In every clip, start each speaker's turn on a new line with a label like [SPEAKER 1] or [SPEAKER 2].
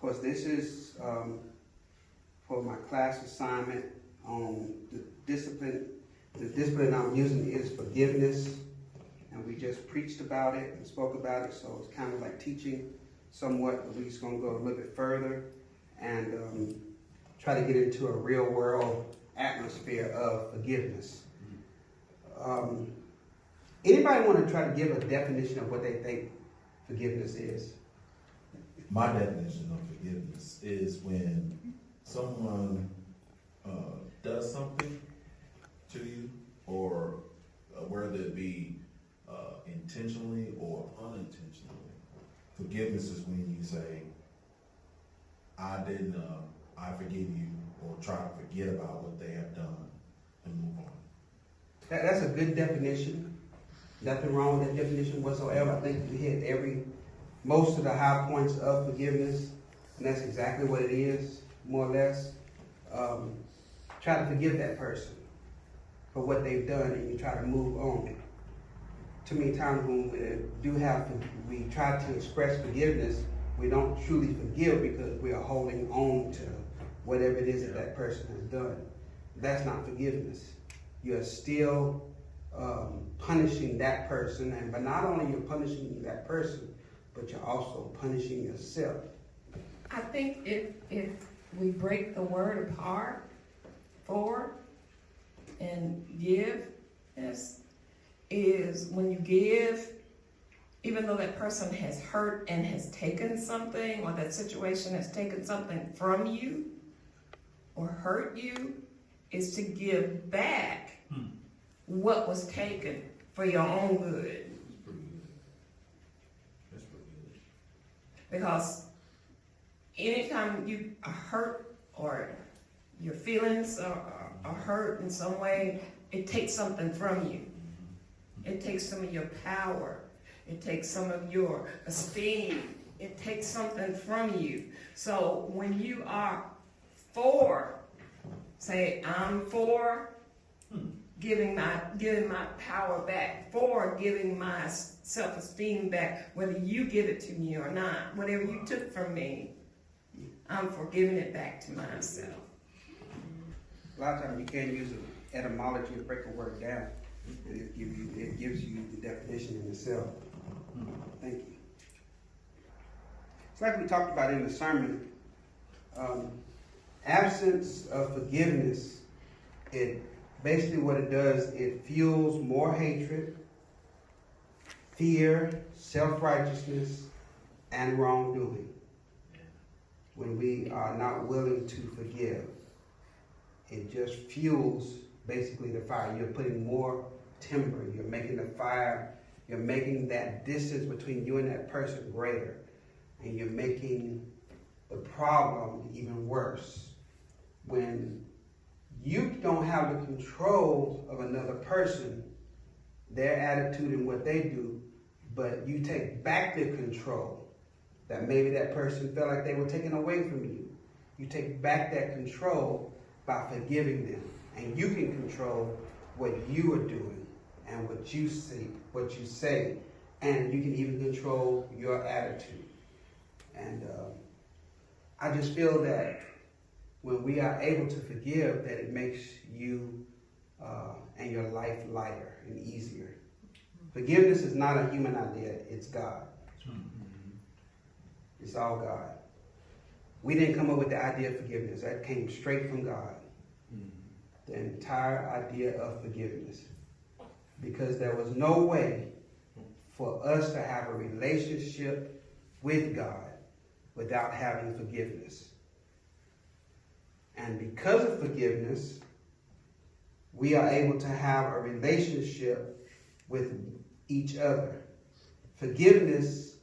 [SPEAKER 1] course, this is for my class assignment on the discipline. The discipline I'm using is forgiveness, and we just preached about it and spoke about it, so it's kind of like teaching somewhat, but we're just going to go a little bit further and try to get into a real world atmosphere of forgiveness. Anybody want to try to give a definition of what they think forgiveness is?
[SPEAKER 2] My definition of forgiveness is when someone does something to you, or whether it be intentionally or unintentionally. Forgiveness is when you say, I forgive you, or try to forget about what they have done and move on.
[SPEAKER 1] That's a good definition. Nothing wrong with that definition whatsoever. I think we hit most of the high points of forgiveness, and that's exactly what it is, more or less. Try to forgive that person for what they've done, and you try to move on. Too many times when we try to express forgiveness, we don't truly forgive because we are holding on to whatever it is that person has done. That's not forgiveness. You're still punishing that person, but not only you're punishing that person, but you're also punishing yourself.
[SPEAKER 3] I think if we break the word apart, for and give, is when you give, even though that person has hurt and has taken something, or that situation has taken something from you or hurt you, is to give back what was taken for your own good.
[SPEAKER 2] That's pretty good.
[SPEAKER 3] Because anytime you are hurt or your feelings are hurt in some way, it takes something from you. It takes some of your power. It takes some of your esteem. It takes something from you. So when you are for, say, I'm for giving my power back, for giving my self-esteem back, whether you give it to me or not, whatever you took from me, I'm for giving it back to myself.
[SPEAKER 1] A lot of times you can't use an etymology to break a word down. It gives you the definition in itself. Thank you. It's like we talked about in the sermon. Absence of forgiveness, it basically what it does, it fuels more hatred, fear, self-righteousness, and wrongdoing. When we are not willing to forgive, it just fuels basically the fire. You're putting more timber. You're making the fire. You're making that distance between you and that person greater. And you're making the problem even worse. When you don't have the control of another person, their attitude and what they do, but you take back the control that maybe that person felt like they were taken away from you. You take back that control by forgiving them. And you can control what you are doing and what you say, and you can even control your attitude. And I just feel that when we are able to forgive, that it makes you and your life lighter and easier. Forgiveness is not a human idea, it's God. It's all God. We didn't come up with the idea of forgiveness. That came straight from God. The entire idea of forgiveness. Because there was no way for us to have a relationship with God without having forgiveness. And because of forgiveness, we are able to have a relationship with each other. Forgiveness,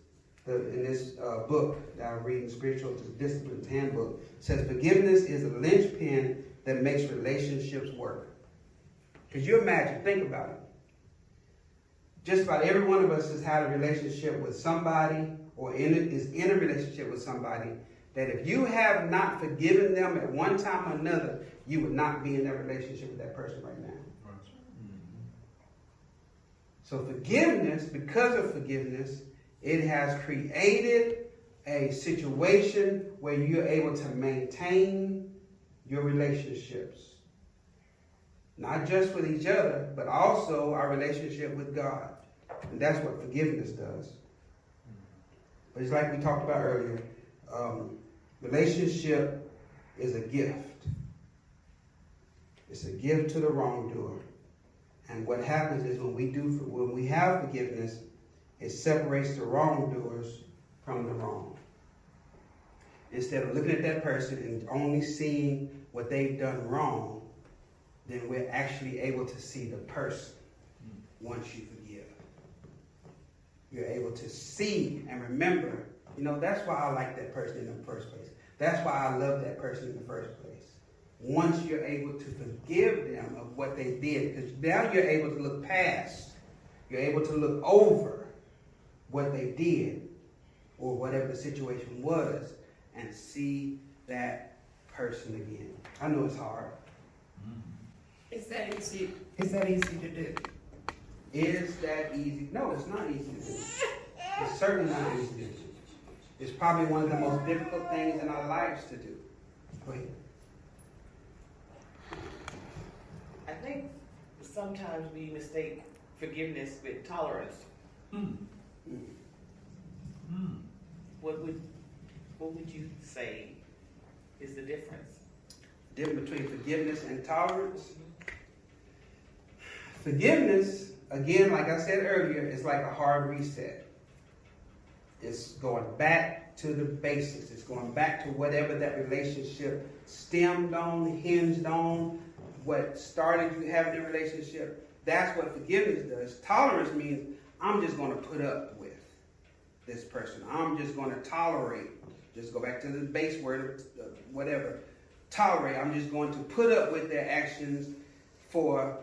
[SPEAKER 1] in this book that I'm reading, Spiritual Disciplines Handbook, says forgiveness is a linchpin that makes relationships work. Could you imagine? Think about it. Just about every one of us has had a relationship with somebody or is in a relationship with somebody that if you have not forgiven them at one time or another, you would not be in that relationship with that person right now. So forgiveness, because of forgiveness, it has created a situation where you're able to maintain your relationships. Not just with each other, but also our relationship with God. And that's what forgiveness does. But it's like we talked about earlier, relationship is a gift. It's a gift to the wrongdoer. And what happens is when we have forgiveness, it separates the wrongdoers from the wrong. Instead of looking at that person and only seeing what they've done wrong, then we're actually able to see the person once you forgive. You're able to see and remember, that's why I like that person in the first place. That's why I love that person in the first place. Once you're able to forgive them of what they did, because now you're able to look past, you're able to look over what they did or whatever the situation was and see that person again. I know it's hard.
[SPEAKER 3] Is that easy? Is that easy to do?
[SPEAKER 1] Is that easy? No, it's not easy to do. It's certainly not easy to do. It's probably one of the most difficult things in our lives to do. Go ahead.
[SPEAKER 4] I think sometimes we mistake forgiveness with tolerance. What would you say is the difference?
[SPEAKER 1] Difference between forgiveness and tolerance? Forgiveness, again, like I said earlier, is like a hard reset. It's going back to the basics. It's going back to whatever that relationship stemmed on, hinged on, what started you having a relationship. That's what forgiveness does. Tolerance means I'm just going to put up with this person. I'm just going to tolerate. Just go back to the base word, whatever. Tolerate. I'm just going to put up with their actions for,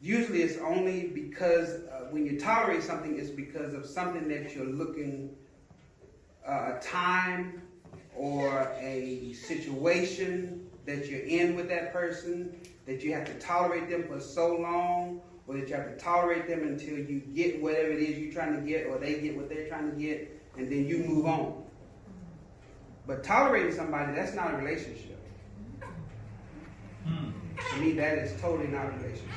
[SPEAKER 1] usually it's only because when you tolerate something, it's because of something that you're looking, a time or a situation that you're in with that person, that you have to tolerate them for so long, or that you have to tolerate them until you get whatever it is you're trying to get, or they get what they're trying to get, and then you move on. But tolerating somebody, that's not a relationship. To me, that is totally not a relationship.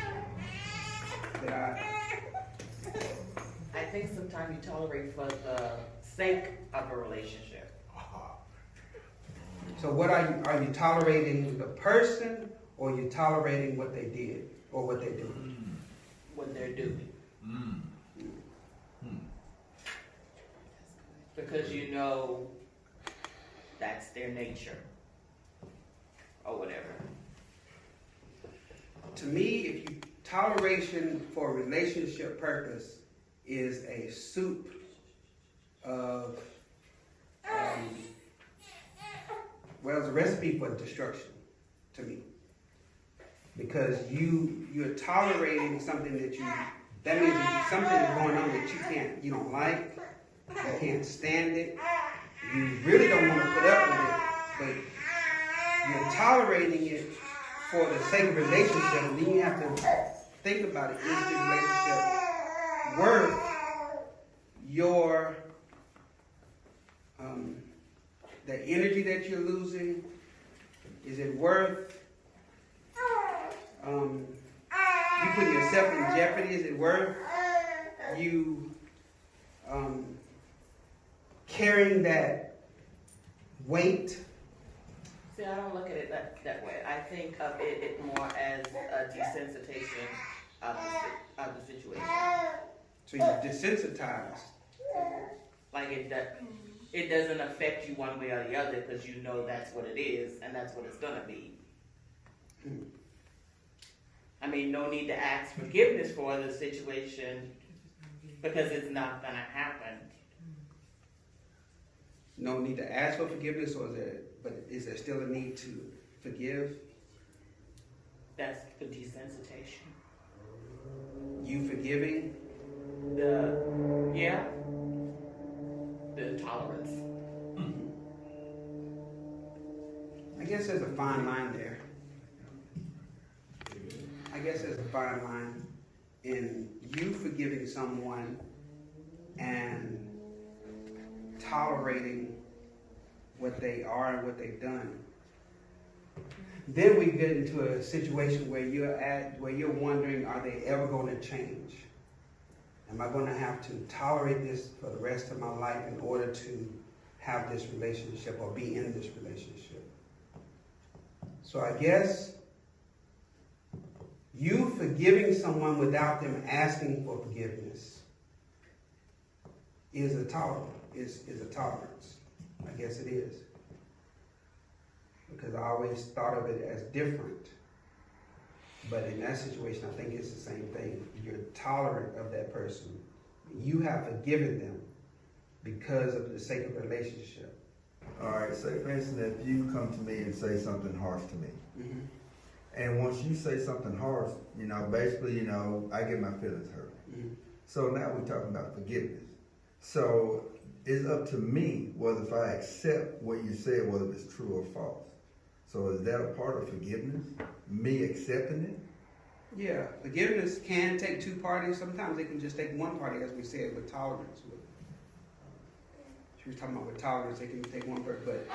[SPEAKER 4] I think sometimes you tolerate for the sake of a relationship.
[SPEAKER 1] So what are you tolerating the person, or are you tolerating what they did or what they do?
[SPEAKER 4] What they're doing. Because you know that's their nature or whatever.
[SPEAKER 1] To me, toleration for a relationship purpose is a soup of, it's a recipe for destruction to me. Because you're tolerating something that means something is going on that you don't like, you can't stand it, you really don't want to put up with it, but you're tolerating it for the sake of relationship, and then you have to think about it. Is the relationship worth your the energy that you're losing? Is it worth you putting yourself in jeopardy? Is it worth you carrying that weight?
[SPEAKER 4] See, I don't look at it that way. I think of it more as a desensitization of the situation.
[SPEAKER 1] So you're desensitized.
[SPEAKER 4] Like it doesn't affect you one way or the other because you know that's what it is and that's what it's gonna be. I mean, no need to ask forgiveness for the situation because it's not gonna happen.
[SPEAKER 1] No need to ask for forgiveness, but is there still a need to forgive?
[SPEAKER 4] That's the desensitization.
[SPEAKER 1] You forgiving?
[SPEAKER 4] The tolerance.
[SPEAKER 1] I guess there's a fine line there. I guess there's a fine line in you forgiving someone and tolerating what they are and what they've done. Then we get into a situation where you're wondering, are they ever going to change? Am I going to have to tolerate this for the rest of my life in order to have this relationship or be in this relationship? So I guess you forgiving someone without them asking for forgiveness is a tolerance. I guess it is. Because I always thought of it as different. But in that situation, I think it's the same thing. You're tolerant of that person. You have forgiven them because of the sake of the relationship.
[SPEAKER 5] All right, say for instance, if you come to me and say something harsh to me,
[SPEAKER 1] Mm-hmm.
[SPEAKER 5] and once you say something harsh, basically, I get my feelings hurt.
[SPEAKER 1] Mm-hmm.
[SPEAKER 5] So now we're talking about forgiveness. So it's up to me whether if I accept what you said, whether it's true or false. So is that a part of forgiveness? Me accepting it?
[SPEAKER 1] Yeah, forgiveness can take two parties. Sometimes it can just take one party, as we said, with tolerance. She was talking about with tolerance, it can take one person. But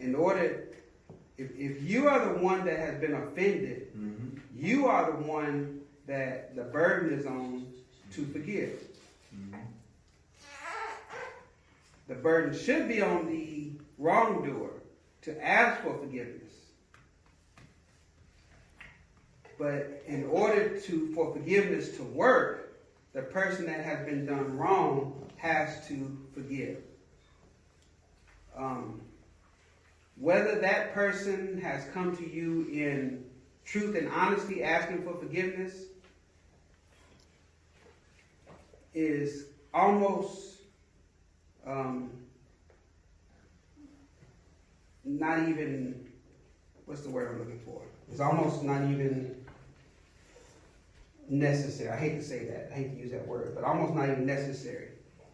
[SPEAKER 1] in order, if you are the one that has been offended,
[SPEAKER 5] Mm-hmm.
[SPEAKER 1] you are the one that the burden is on to forgive.
[SPEAKER 5] Mm-hmm.
[SPEAKER 1] The burden should be on the wrongdoer to ask for forgiveness. But in order for forgiveness to work, the person that has been done wrong has to forgive. Whether that person has come to you in truth and honesty asking for forgiveness is almost not even, what's the word I'm looking for? It's almost not even necessary. I hate to say that. I hate to use that word, but almost not even necessary.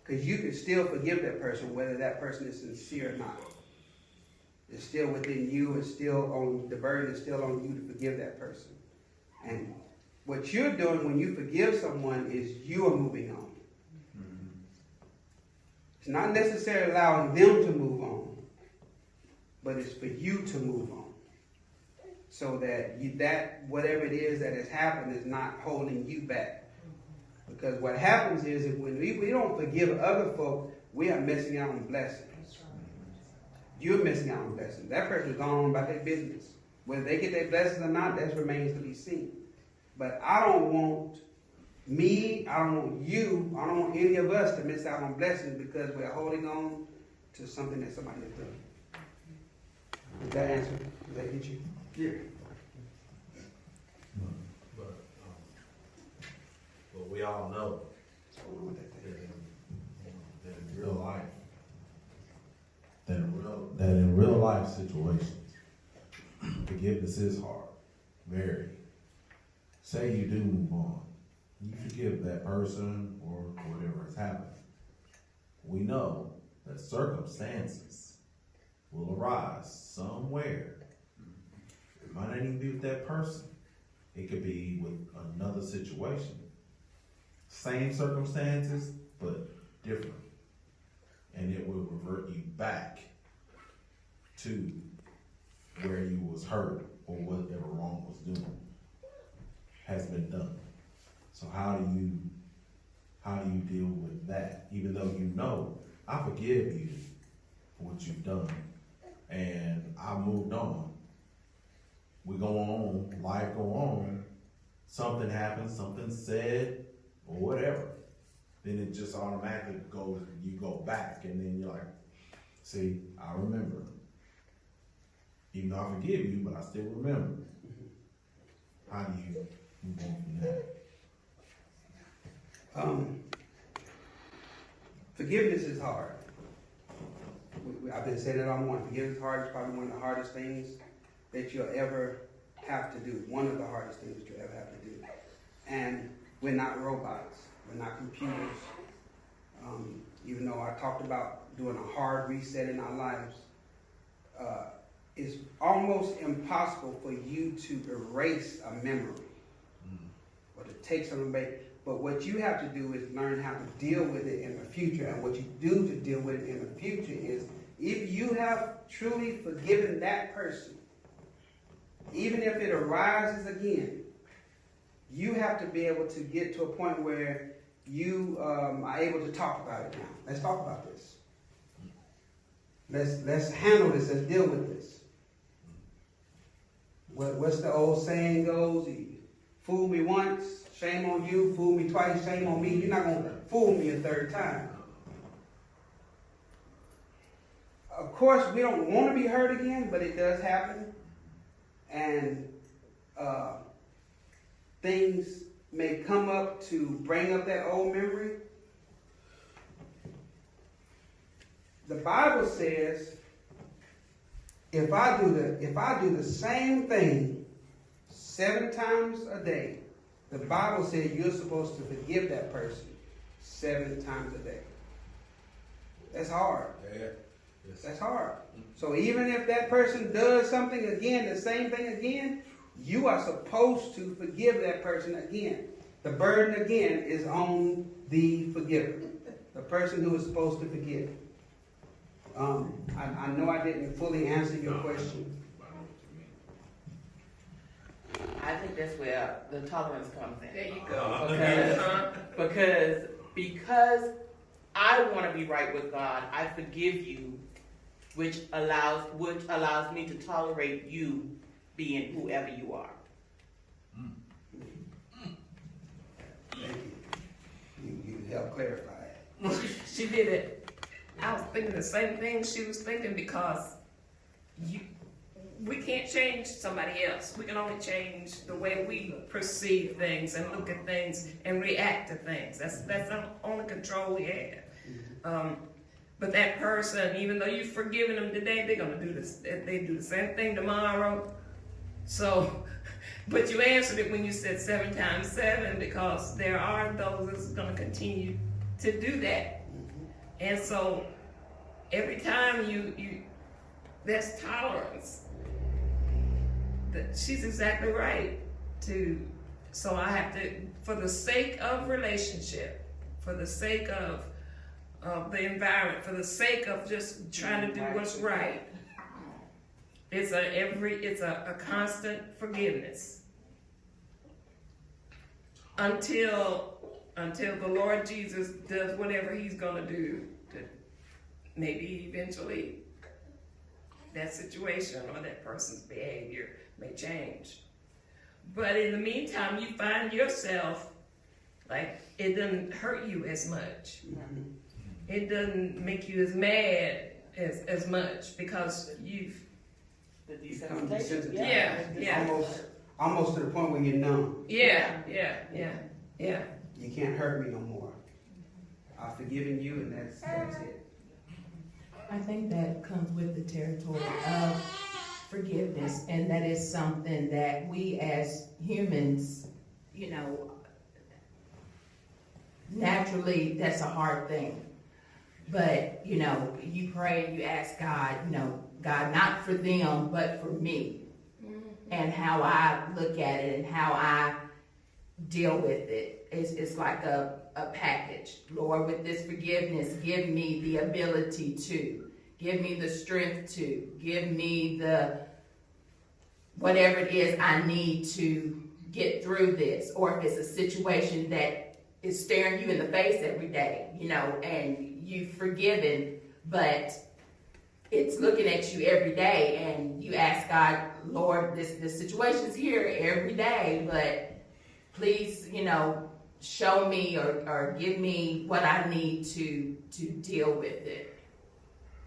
[SPEAKER 1] Because you can still forgive that person whether that person is sincere or not. It's still within you. It's still on, the burden is still on you to forgive that person. And what you're doing when you forgive someone is you are moving on.
[SPEAKER 5] Mm-hmm.
[SPEAKER 1] It's not necessarily allowing them to move on, but it's for you to move on. So that whatever it is that has happened is not holding you back. Because what happens is that when we don't forgive other folk, we are missing out on blessings. You're missing out on blessings. That person is going on about their business. Whether they get their blessings or not, that remains to be seen. But I don't want me, I don't want you, I don't want any of us to miss out on blessings because we're holding on to something that somebody has done. Did that answer? Did that get you?
[SPEAKER 5] Yeah.
[SPEAKER 2] But we all know
[SPEAKER 1] What's going on with that thing?
[SPEAKER 2] that in real life, that in real life situations, forgiveness is hard, very. Say you do move on, you forgive that person or whatever has happened. We know that circumstances will arise somewhere. It might not even be with that person. It could be with another situation. Same circumstances, but different. And it will revert you back to where you was hurt or whatever wrong was doing has been done. So how do you deal with that? Even though you know, I forgive you for what you've done and I moved on. We go on, life go on, something happens, something said, or whatever. Then it just automatically goes, you go back and then you're like, see, I remember. Even though I forgive you, but I still remember. How do you move on from that?
[SPEAKER 1] Forgiveness is hard. I've been saying it all morning. Forgiveness is hard. It's probably one of the hardest things that you'll ever have to do. One of the hardest things that you'll ever have to do. And we're not robots. We're not computers. Even though I talked about doing a hard reset in our lives, it's almost impossible for you to erase a memory or to take something back. But what you have to do is learn how to deal with it in the future. And what you do to deal with it in the future is if you have truly forgiven that person, even if it arises again, you have to be able to get to a point where you are able to talk about it now. Let's talk about this. Let's handle this. Let's deal with this. What's the old saying goes? You fool me once, shame on you. Fool me twice, shame on me. You're not going to fool me a third time. Of course, we don't want to be hurt again, but it does happen. And things may come up to bring up that old memory. The Bible says, if I do the same thing 7 times a day, the Bible says you're supposed to forgive that person 7 times a day. That's hard.
[SPEAKER 2] Yeah. Yes.
[SPEAKER 1] That's hard. So even if that person does something again, the same thing again, you are supposed to forgive that person again. The burden again is on the forgiver, the person who is supposed to forgive. I know I didn't fully answer your question.
[SPEAKER 4] I think that's where the tolerance comes in.
[SPEAKER 3] There you go.
[SPEAKER 4] Because I want to be right with God, I forgive you, which allows me to tolerate you being whoever you are.
[SPEAKER 1] Thank you. You helped clarify it.
[SPEAKER 3] She did it. I was thinking the same thing she was thinking, because we can't change somebody else. We can only change the way we perceive things and look at things and react to things. That's the only control we have. But that person, even though you've forgiven them today, they're gonna do this. They do the same thing tomorrow. So, but you answered it when you said 7 times 7, because there are those that's gonna continue to do that. And so every time you there's tolerance. She's exactly right. So I have to, for the sake of relationship, for the sake of the environment, for the sake of just trying to do what's right, it's a constant forgiveness until the Lord Jesus does whatever he's going to do to maybe eventually that situation or that person's behavior may change. But in the meantime, you find yourself like it doesn't hurt you as much.
[SPEAKER 1] Mm-hmm.
[SPEAKER 3] It doesn't make you as mad as much, because you've
[SPEAKER 4] The
[SPEAKER 1] Become
[SPEAKER 4] desensitization.
[SPEAKER 1] desensitized.
[SPEAKER 3] Yeah.
[SPEAKER 1] Almost to the point where you're numb.
[SPEAKER 3] yeah.
[SPEAKER 1] You can't hurt me no more. I've forgiven you, and that's it.
[SPEAKER 6] I think that comes with the territory of forgiveness, and that is something that we as humans, naturally, that's a hard thing. But, you pray and you ask God, God, not for them, but for me, and how I look at it and how I deal with it. It's like a package. Lord, with this forgiveness, give me the ability to, give me the strength to, give me the whatever it is I need to get through this. Or if it's a situation that is staring you in the face every day, and you've forgiven, but it's looking at you every day, and you ask God, Lord, this situation's here every day, but please, show me or give me what I need to deal with it.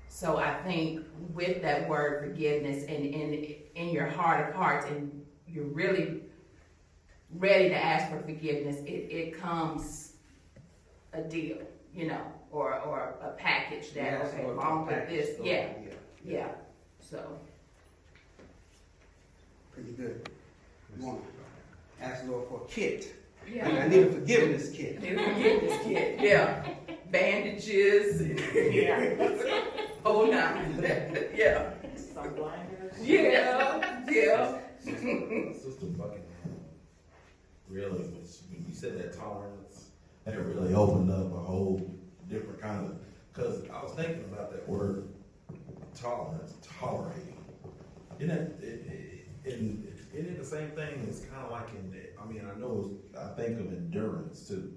[SPEAKER 6] So I think with that word forgiveness and in your heart of hearts, and you're really ready to ask for forgiveness, it comes a deal, or a package that,
[SPEAKER 1] Yeah,
[SPEAKER 6] okay,
[SPEAKER 1] so
[SPEAKER 6] along with
[SPEAKER 1] package
[SPEAKER 6] this,
[SPEAKER 1] store,
[SPEAKER 6] yeah. So.
[SPEAKER 1] Pretty good. You want to ask the Lord for a kit.
[SPEAKER 6] Yeah.
[SPEAKER 1] I need a forgiveness kit.
[SPEAKER 6] Forgiveness kit, yeah. Bandages.
[SPEAKER 4] Yeah.
[SPEAKER 6] Oh, no. Yeah.
[SPEAKER 4] Some blinders.
[SPEAKER 6] Yeah.
[SPEAKER 2] Sister fucking really, when you said that tolerance, that it really opened up a whole different kind of, because I was thinking about that word tolerating. Isn't it the same thing? It's kind of like I think of endurance too.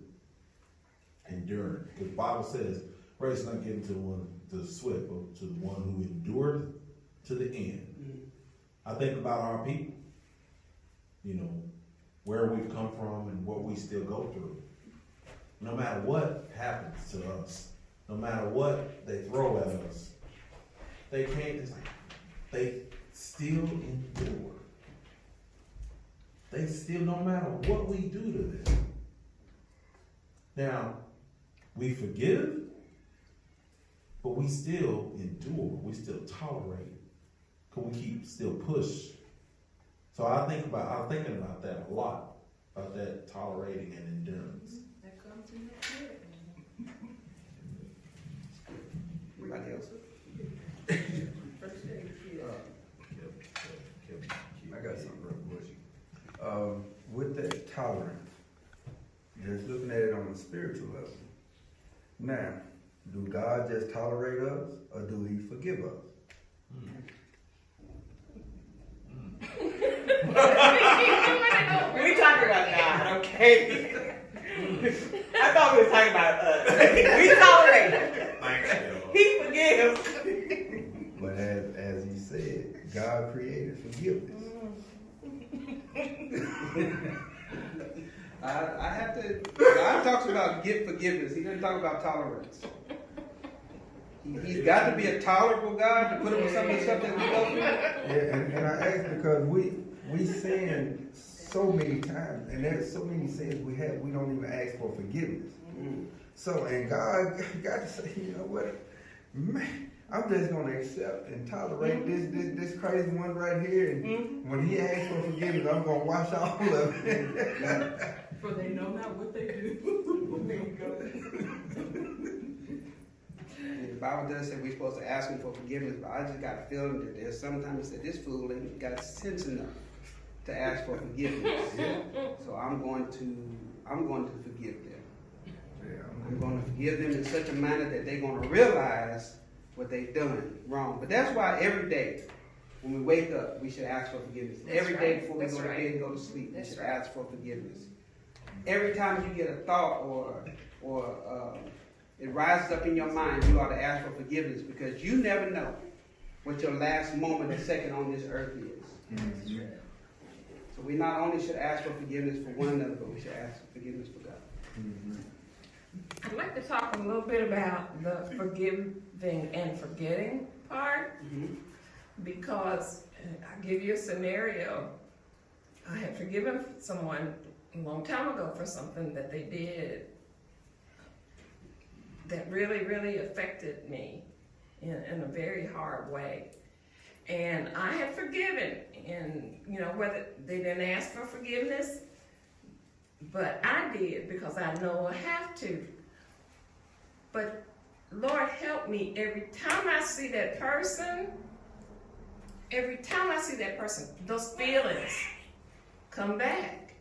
[SPEAKER 2] Endurance, because the Bible says, "Race not given to the swift, but to the one who endured to the end." I think about our people, where we've come from and what we still go through. No matter what happens to us, no matter what they throw at us, they still endure. They still, no matter what we do to them. Now, we forgive, but we still endure. We still tolerate. Because we keep still push. So I'm thinking about that a lot, about that tolerating and endurance.
[SPEAKER 6] That comes in the spirit.
[SPEAKER 1] Anybody else?
[SPEAKER 5] I got something real quick. With that tolerance, just looking at it on a spiritual level. Now, do God just tolerate us, or do He forgive us?
[SPEAKER 4] We talking about God, okay? I thought we were talking about us. We tolerate it. He forgives.
[SPEAKER 5] But as He said, God created forgiveness.
[SPEAKER 1] I have to. God talks about forgiveness. He doesn't talk about tolerance. He's got to be a tolerable God to put up with some of the stuff that we go through.
[SPEAKER 5] Yeah, and I ask because we sin so many times, and there's so many sins we don't even ask for forgiveness. So, and God got to say, you know what, man, I'm just gonna accept and tolerate this crazy one right here, and when He asks for forgiveness, I'm gonna wash all of it.
[SPEAKER 6] For they know not what they do.
[SPEAKER 1] The Bible does say we're supposed to ask Him for forgiveness, but I just got a feeling that there's sometimes that this fool ain't got sense enough to ask for forgiveness. So I'm going to forgive them. I'm going to forgive them in such a manner that they're going to realize what they've done wrong. But that's why every day when we wake up, we should ask for forgiveness. Every day before we go to bed and go to sleep, we should ask for forgiveness. Every time you get a thought or it rises up in your mind, you ought to ask for forgiveness, because you never know what your last moment or second on this earth is. So we not only should ask for forgiveness for one another, but we should ask for forgiveness for God.
[SPEAKER 3] I'd like to talk a little bit about the forgiving and forgetting part, because I'll give you a scenario. I had forgiven someone a long time ago for something that they did that really, really affected me in a very hard way. And I had forgiven, and whether they didn't ask for forgiveness, but I did, because I know I have to. But Lord help me, every time I see that person, those feelings come back.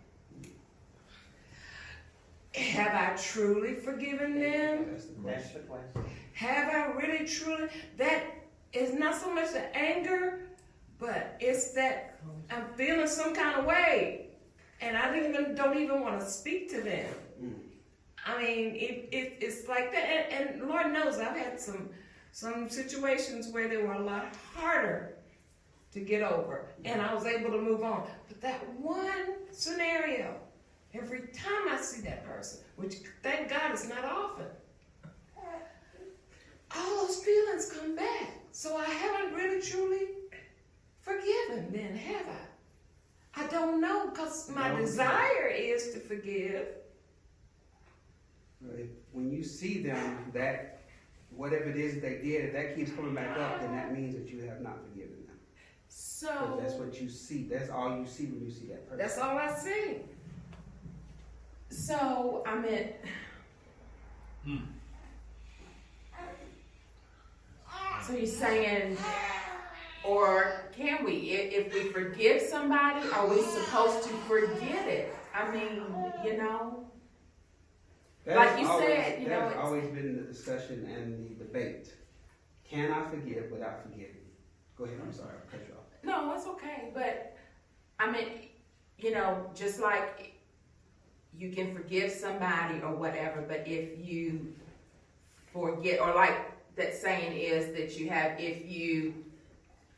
[SPEAKER 3] Have I truly forgiven them?
[SPEAKER 4] That's the question.
[SPEAKER 3] Have I really truly? That is not so much the anger, but it's that I'm feeling some kind of way, and I don't even want to speak to them. I mean, it's like that, and Lord knows I've had some situations where they were a lot harder to get over, and I was able to move on. But that one scenario, every time I see that person, which thank God is not often, all those feelings come back. So I haven't really truly forgiven then, have I? I don't know, because my desire is to forgive.
[SPEAKER 1] When you see them, that whatever it is they did, if that keeps coming back up, then that means that you have not forgiven them.
[SPEAKER 3] So
[SPEAKER 1] 'Cause that's what you see. That's all you see when you see that person.
[SPEAKER 3] that's all I see. So I meant,
[SPEAKER 6] So you're saying, or can we, if we forgive somebody, are we supposed to forget it? I mean,
[SPEAKER 1] That
[SPEAKER 6] like
[SPEAKER 1] has
[SPEAKER 6] you
[SPEAKER 1] always-
[SPEAKER 6] said,
[SPEAKER 1] that has
[SPEAKER 6] it's-
[SPEAKER 1] always been the discussion and the debate. Can I forgive without forgiving? Go ahead, I'm sorry, I cut you off.
[SPEAKER 6] No, it's okay, but, I mean, you know, just like you can forgive somebody or whatever, but if you forget, or like that saying is that you have, if you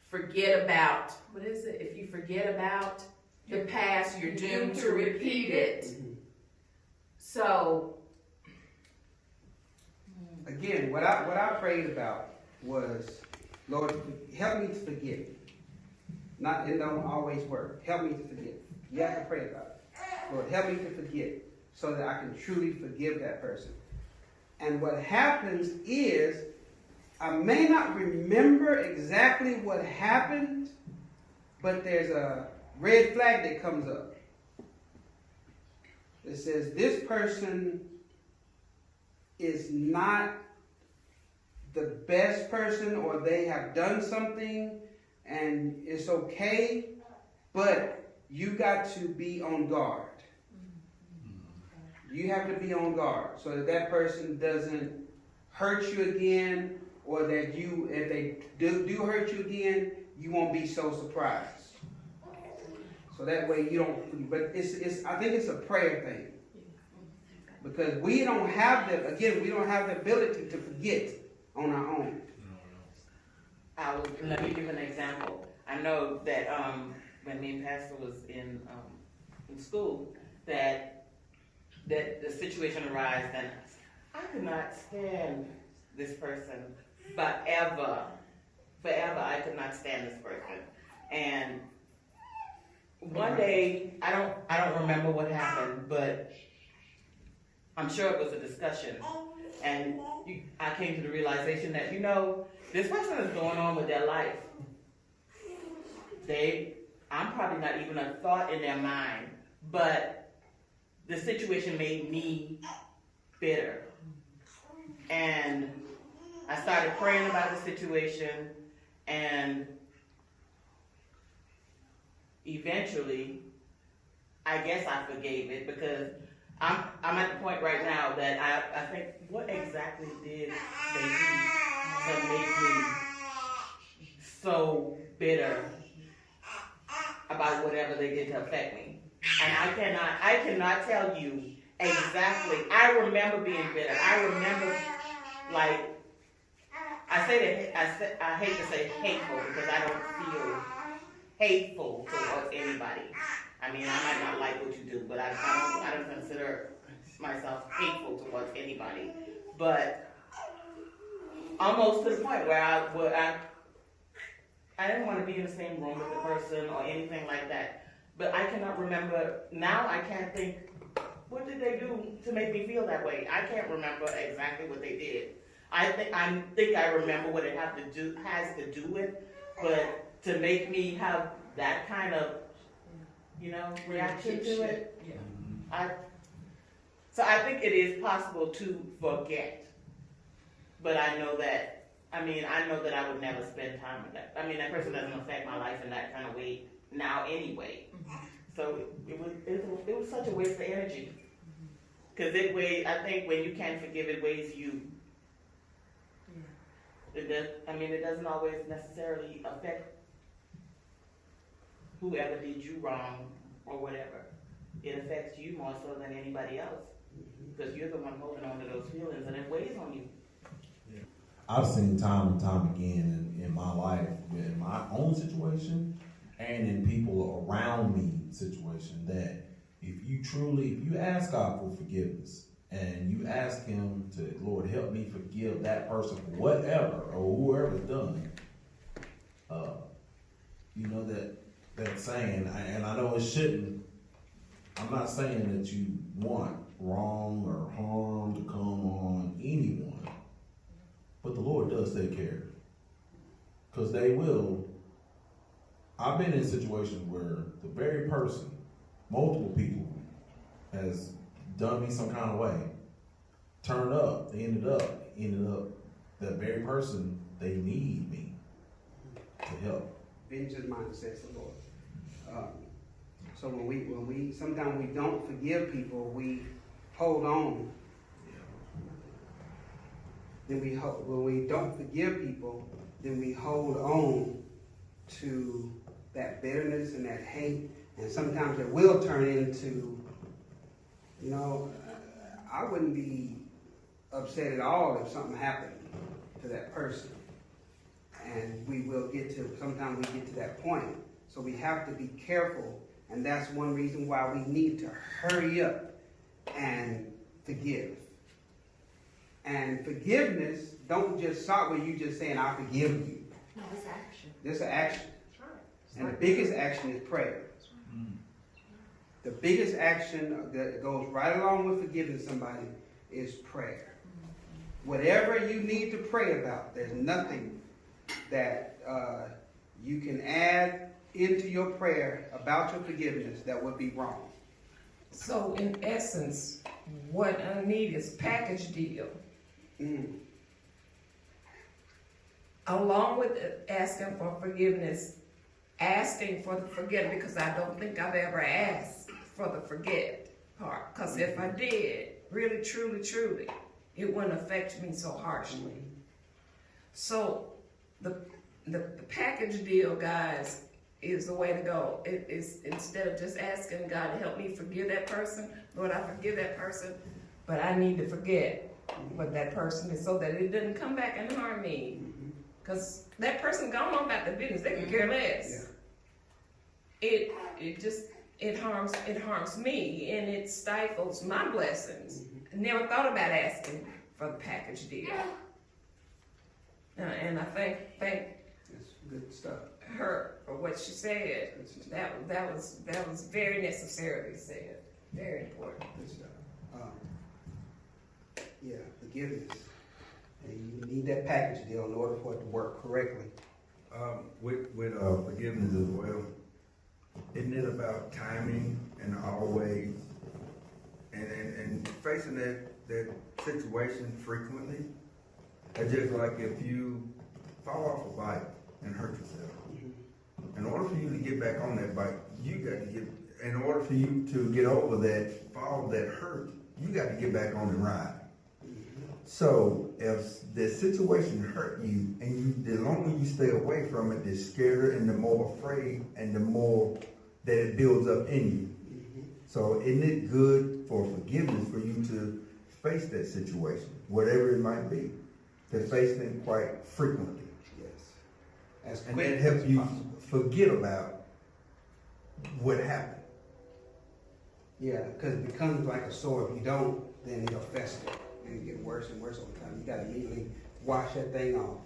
[SPEAKER 6] forget about, what is it? If you forget about the past, you're doomed to repeat it. So,
[SPEAKER 1] Again, what I prayed about was, Lord, help me to forget. It don't always work. Help me to forget. You have to pray about it. Lord, help me to forget so that I can truly forgive that person. And what happens is, I may not remember exactly what happened, but there's a red flag that comes up. It says, this person is not the best person, or they have done something and it's okay, but you got to be on guard. You have to be on guard so that that person doesn't hurt you again, or that if they do hurt you again, you won't be so surprised. So that way you don't, but I think it's a prayer thing. Because we don't have the ability to forget on our own.
[SPEAKER 4] Let me give an example. I know that when me and Pastor was in school, that the situation arose, and I could not stand this person forever. I could not stand this person. And one day, I don't remember what happened, but I'm sure it was a discussion. And I came to the realization that, this person is going on with their life. I'm probably not even a thought in their mind, but the situation made me bitter. And I started praying about the situation, and eventually, I guess I forgave it, because I'm at the point right now that I think, what exactly did they do to make me so bitter about whatever they did to affect me? And I cannot tell you exactly. I remember being bitter. I remember, like, I hate to say hateful, because I don't feel hateful towards anybody. I mean, I might not like what you do, but I don't consider myself hateful towards anybody. But almost to the point where I didn't want to be in the same room with the person or anything like that. But I cannot remember, now I can't think, what did they do to make me feel that way? I can't remember exactly what they did. I think I remember what it has to do with, but to make me have that kind of, reaction to it. Yeah. So I think it is possible to forget, but I know that I would never spend time with that. I mean, that person doesn't affect my life in that kind of way now anyway. So it was such a waste of energy. Because I think when you can't forgive, it weighs you. It doesn't always necessarily affect whoever did you wrong or whatever. It affects you more so than anybody else. Because you're the one holding on to those feelings, and it weighs on you.
[SPEAKER 2] I've seen time and time again in my life, in my own situation, and in people around me situation, that if you ask God for forgiveness, and you ask Him to, Lord, help me forgive that person for whatever or whoever's done, that saying, and I know it shouldn't. I'm not saying that you want wrong or harm to come on anyone, but the Lord does take care. Because they will. I've been in situations where the very person, multiple people, has done me some kind of way, turned up, they ended up, that very person, they need me to help.
[SPEAKER 1] Vengeance mine, says the Lord. So when we sometimes we don't forgive people, we hold on. then when we don't forgive people, then we hold on to that bitterness and that hate, and sometimes it will turn into, you know, I wouldn't be upset at all if something happened to that person. And sometimes we get to that point. So we have to be careful, and that's one reason why we need to hurry up and forgive. And forgiveness don't just start with you just saying, I forgive you.
[SPEAKER 6] No, it's action.
[SPEAKER 1] There's an action.
[SPEAKER 6] That's right.
[SPEAKER 1] And the biggest action is prayer. The biggest action that goes right along with forgiving somebody is prayer. Whatever you need to pray about, there's nothing that you can add into your prayer about your forgiveness that would be wrong.
[SPEAKER 3] So in essence, what I need is package deal. Along with asking for forgiveness, asking for the forget, because I don't think I've ever asked for the forget part. Because if I did, really, truly, truly, it wouldn't affect me so harshly. So the package deal, guys, is the way to go. It is, instead of just asking God to help me forgive that person, Lord, I forgive that person, but I need to forget what that person is so that it doesn't come back and harm me. Because that person gone on about the business, they can care less.
[SPEAKER 1] Yeah.
[SPEAKER 3] It harms me, and it stifles my blessings. I never thought about asking for the package deal. And I thank
[SPEAKER 1] That's good stuff.
[SPEAKER 3] her for what she said. That was very necessarily said. Very important.
[SPEAKER 1] Good stuff. Yeah, forgiveness. And you need that package deal in order for it to work correctly.
[SPEAKER 5] With forgiveness as well, isn't it about timing and always and facing that situation frequently? It's just like if you fall off a bike and hurt yourself. In order for you to get back on that bike, in order for you to get over that fall, that hurt, you got to get back on the ride. So if the situation hurt you, and the longer you stay away from it, the scarier and the more afraid and the more that it builds up in you. So isn't it good for forgiveness for you to face that situation, whatever it might be, to face them quite frequently?
[SPEAKER 1] Yes.
[SPEAKER 5] And that helps you forget about what happened.
[SPEAKER 1] Yeah, because it becomes like a sore. If you don't, then it'll fester and get worse and worse over time. You got to immediately wash that thing off.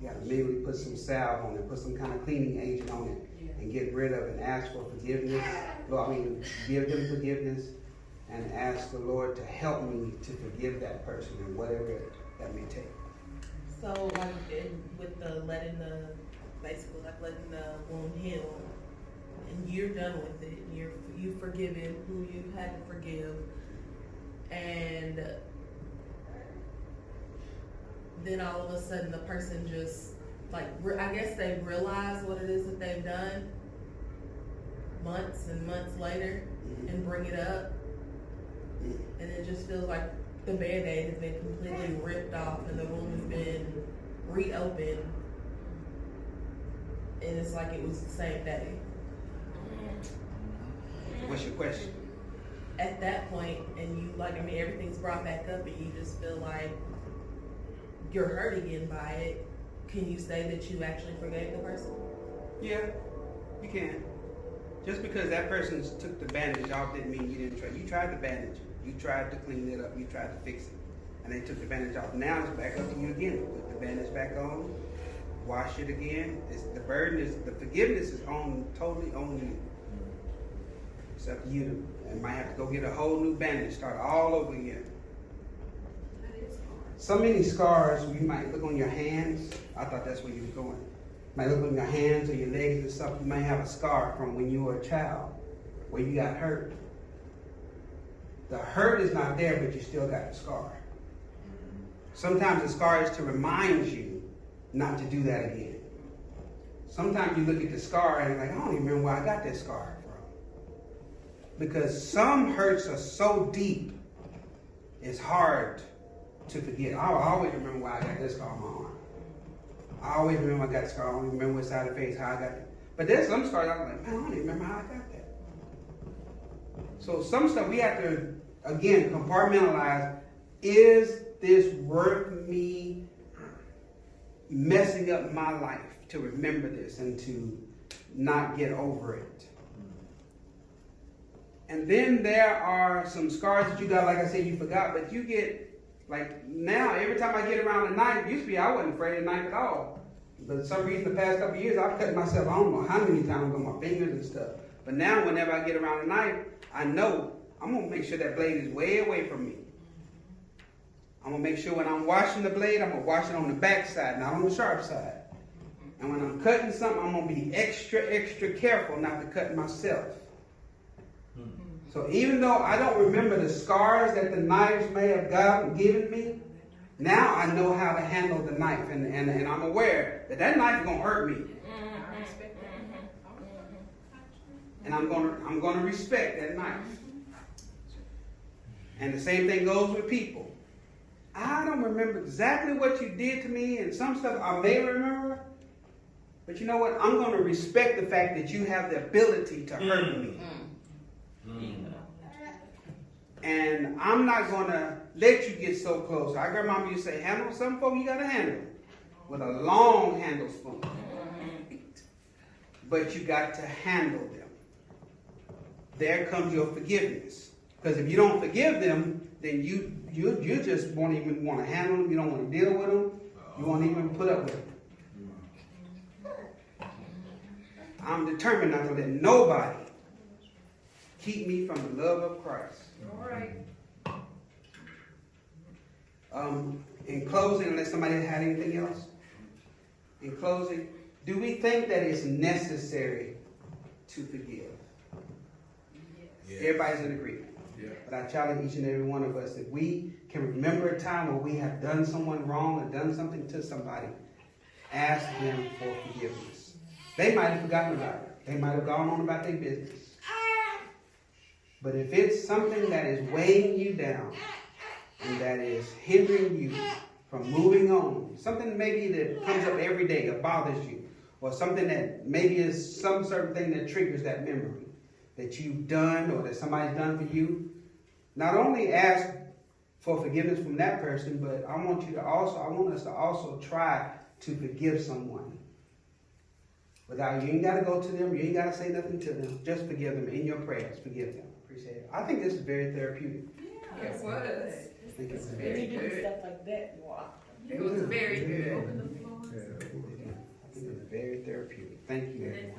[SPEAKER 1] You got to immediately put some salve on it, put some kind of cleaning agent on it, and get rid of it and ask for forgiveness. Give them forgiveness and ask the Lord to help me to forgive that person and whatever that may take.
[SPEAKER 7] So like with letting the wound heal, and you're done with it, you've forgiven who you had to forgive, and then all of a sudden the person just I guess they realize what it is that they've done months and months later and bring it up, and it just feels like the Band-Aid has been completely ripped off and the wound has been reopened, and it's like it was the same day.
[SPEAKER 1] What's your question?
[SPEAKER 7] At that point, and you everything's brought back up and you just feel like you're hurt again by it, can you say that you actually forgave the person?
[SPEAKER 1] Yeah, you can. Just because that person took the bandage off didn't mean you didn't try. You tried the bandage. You tried to clean it up. You tried to fix it. And they took the bandage off. Now it's back up to you again. Put the bandage back on. Wash it again. The forgiveness is totally on you. It's up to you and might have to go get a whole new bandage, start all over again. So many scars, you might look on your hands. I thought that's where you were going. You might look on your hands or your legs and stuff. You might have a scar from when you were a child where you got hurt. The hurt is not there, but you still got the scar. Sometimes the scar is to remind you not to do that again. Sometimes you look at the scar and you're like, I don't even remember where I got that scar from. Because some hurts are so deep, it's hard to forget. I always remember why I got this scar on my arm. I always remember I got the scar. I don't remember what side of the face, how I got it. But there's some scars I'm like, man, I don't even remember how I got that. So some stuff we have to, again, compartmentalize. Is this worth me messing up my life to remember this and to not get over it? And then there are some scars that you got, like I said, you forgot, but you get, like now, every time I get around a knife, used to be I wasn't afraid of a knife at all. But for some reason, the past couple of years, I've cut myself, I don't know how many times on my fingers and stuff. But now, whenever I get around a knife, I know I'm going to make sure that blade is way away from me. I'm going to make sure when I'm washing the blade, I'm going to wash it on the back side, not on the sharp side. And when I'm cutting something, I'm going to be extra careful not to cut myself. So even though I don't remember the scars that the knives may have given me, now I know how to handle the knife. And I'm aware that that knife is going to hurt me. And I'm going to respect that knife. And the same thing goes with people. I don't remember exactly what you did to me, and some stuff I may remember. But you know what? I'm going to respect the fact that you have the ability to hurt me. And I'm not going to let you get so close. I heard Mama used to say, handle some folk you got to handle with a long handle spoon. But you got to handle them. There comes your forgiveness. Because if you don't forgive them, then you just won't even want to handle them. You don't want to deal with them. You won't even put up with them. I'm determined not to let nobody keep me from the love of Christ.
[SPEAKER 3] All right.
[SPEAKER 1] In closing, unless somebody had anything else, in closing, do we think that it's necessary to forgive? Yes. Everybody's in agreement. Yeah. But I challenge each and every one of us, if we can remember a time where we have done someone wrong or done something to somebody, ask them for forgiveness. They might have forgotten about it. They might have gone on about their business. But if it's something that is weighing you down and that is hindering you from moving on, something maybe that comes up every day that bothers you, or something that maybe is some certain thing that triggers that memory that you've done or that somebody's done for you, not only ask for forgiveness from that person, but I want us to also try to forgive someone. You ain't got to go to them, you ain't got to say nothing to them. Just forgive them in your prayers. Forgive them. Appreciate it. I think this is very therapeutic.
[SPEAKER 3] Yeah, it was.
[SPEAKER 1] I think it's
[SPEAKER 3] Very good.
[SPEAKER 4] Stuff like that more often.
[SPEAKER 3] It was very good.
[SPEAKER 1] I think it's very therapeutic. Thank you, everyone.